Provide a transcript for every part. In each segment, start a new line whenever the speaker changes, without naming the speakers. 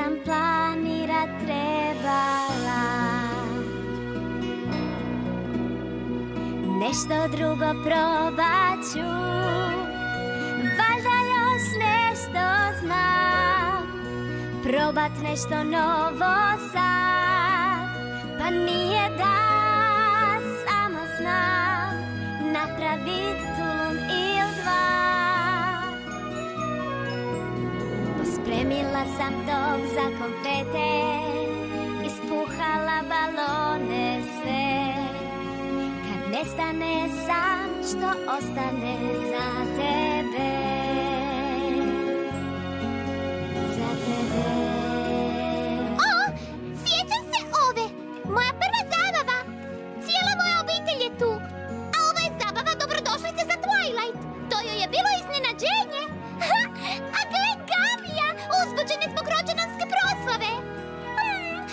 sam planirat trebala. Nešto drugo probat ću, valjda još nešto znam. Probat nešto novo sad, pa nije da samo znam napravit tulum il dva. Pospremila sam dom za konfete, ispuhala balone sve. Kad nestane san, što ostane za tebe? Za tebe.
O, sjećam se ove. Moja prva zabava. Cijela moja obitelj je tu. A ovo je zabava dobrodošlice za Twilight. To joj je bilo iznenađenje. A gle Gavija, uzbuđene zbog rođendanske proslave.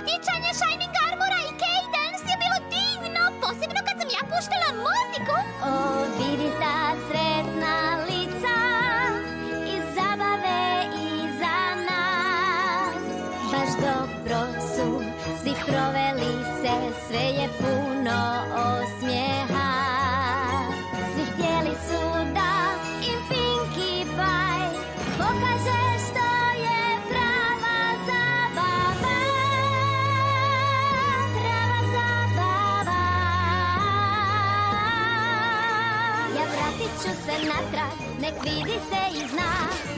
Vjenčanje Shining Armora i Cadence je bilo divno, posebno kad sam ja puštala muziku.
O, vidi ta sretna lica, iz zabave iza nas. Baš dobro su svi proveli se, sve je puno osmijeha. Svi htjeli su da im Pinkie Pie pokaže što je prava zabava. Prava zabava. Ja vratit ću se natrag, nek vidi se i zna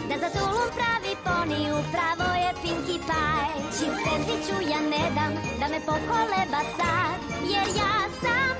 da za tulum pravi poni upravo je Pinkie Pie. Čim sendviču ja ne dam da me pokoleba sad, jer ja sam